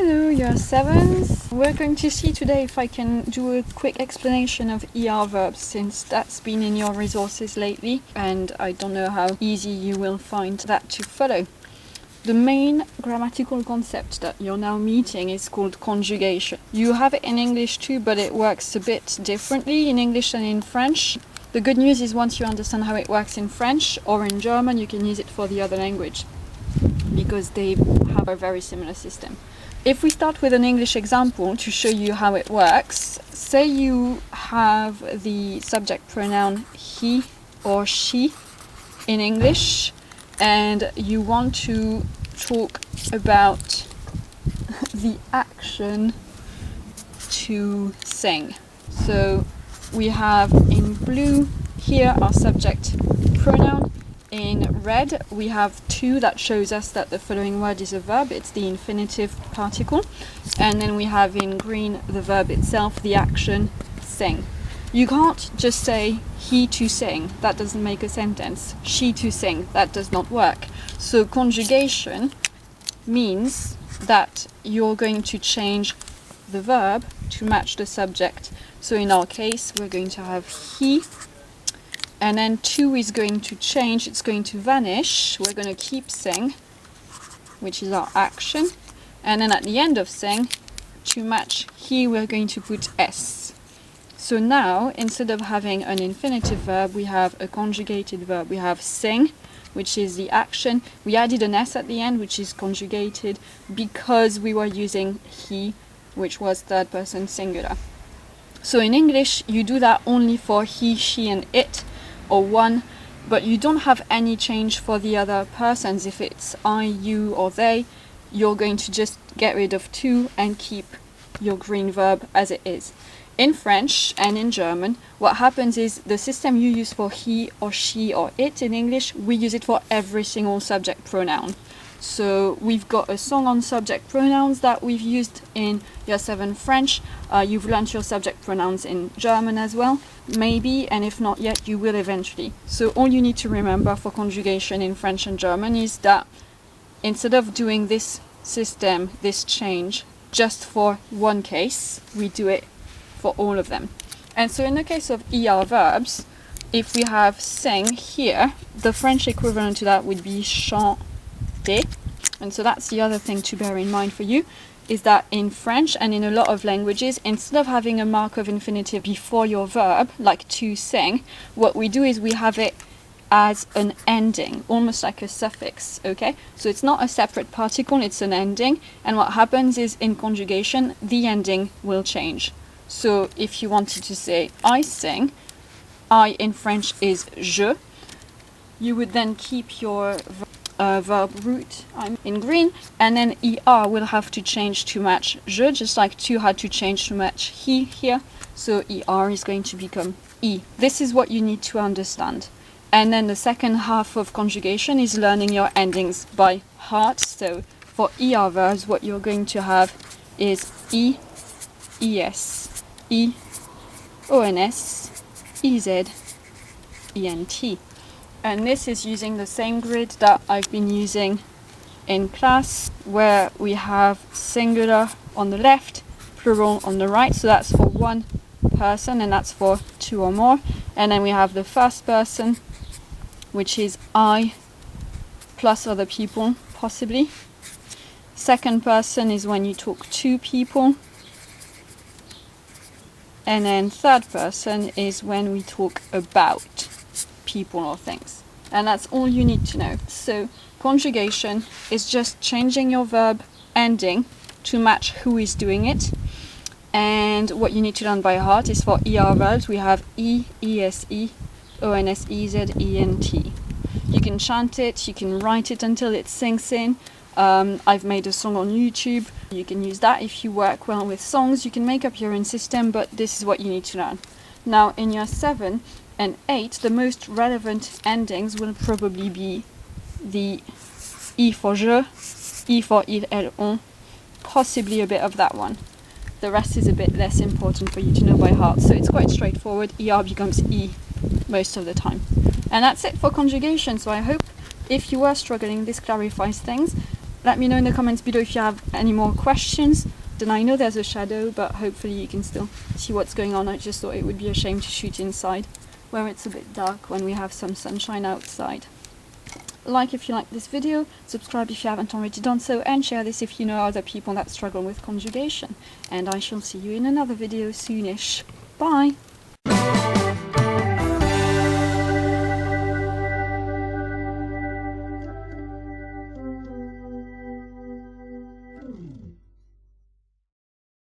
Hello, year 7s. We're going to see today if I can do a quick explanation of ER verbs, since that's been in your resources lately and I don't know how easy you will find that to follow. The main grammatical concept that you're now meeting is called conjugation. You have it in English too, but it works a bit differently in English than in French. The good news is once you understand how it works in French or in German, you can use it for the other language, because they have a very similar system. If we start with an English example to show you how it works, say you have the subject pronoun he or she in English and you want to talk about the action to sing. So we have in blue here our subject pronoun. In red, we have two that shows us that the following word is a verb. It's the infinitive particle. And then we have in green the verb itself, the action sing. You can't just say he to sing. That doesn't make a sentence. She to sing. That does not work. So conjugation means that you're going to change the verb to match the subject. So in our case, we're going to have he. And then to is going to change, it's going to vanish. We're going to keep sing, which is our action. And then at the end of sing, to match he, we're going to put s. So now, instead of having an infinitive verb, we have a conjugated verb. We have sing, which is the action. We added an s at the end, which is conjugated, because we were using he, which was third person singular. So in English, you do that only for he, she, and it, or one, but you don't have any change for the other persons. If it's I, you, or they, you're going to just get rid of to and keep your green verb as it is. In French and in German, what happens is the system you use for he or she or it in English, we use it for every single subject pronoun. So we've got a song on subject pronouns that we've used in year 7 French. You've learned your subject pronouns in German as well, maybe, and if not yet, you will eventually. So all you need to remember for conjugation in French and German is that instead of doing this system, this change, just for one case, we do it for all of them. And so in the case of ER verbs, if we have sing here, the French equivalent to that would be chanter. And so that's the other thing to bear in mind for you, is that in French and in a lot of languages, instead of having a mark of infinitive before your verb, like to sing, what we do is we have it as an ending, almost like a suffix, okay? So it's not a separate particle, it's an ending, and what happens is in conjugation, the ending will change. So if you wanted to say I sing, I in French is je, you would then keep your verb root in green, and then er will have to change to match je, just like to had to change to match he here. So er is going to become e. This is what you need to understand. And then the second half of conjugation is learning your endings by heart. So for er verbs, what you're going to have is e, es, e, ons, ez, ent. And this is using the same grid that I've been using in class, where we have singular on the left, plural on the right. So that's for one person and that's for two or more. And then we have the first person, which is I plus other people, possibly. Second person is when you talk to people. And then third person is when we talk about people or things. And that's all you need to know. So conjugation is just changing your verb ending to match who is doing it. And what you need to learn by heart is for ER verbs, we have E, ES, ONS, EZ, ENT. You can chant it, you can write it until it sinks in. I've made a song on YouTube. You can use that if you work well with songs. You can make up your own system, but this is what you need to learn. Now in year 7 and 8, the most relevant endings will probably be the I for je, I for il, elle, on, possibly a bit of that one. The rest is a bit less important for you to know by heart, so it's quite straightforward. ER becomes E most of the time. And that's it for conjugation, so I hope if you are struggling, this clarifies things. Let me know in the comments below if you have any more questions. Then I know there's a shadow, but hopefully you can still see what's going on. I just thought it would be a shame to shoot inside where it's a bit dark when we have some sunshine outside. Like if you like this video, subscribe if you haven't already done so, and share this if you know other people that struggle with conjugation. And I shall see you in another video soonish. Bye!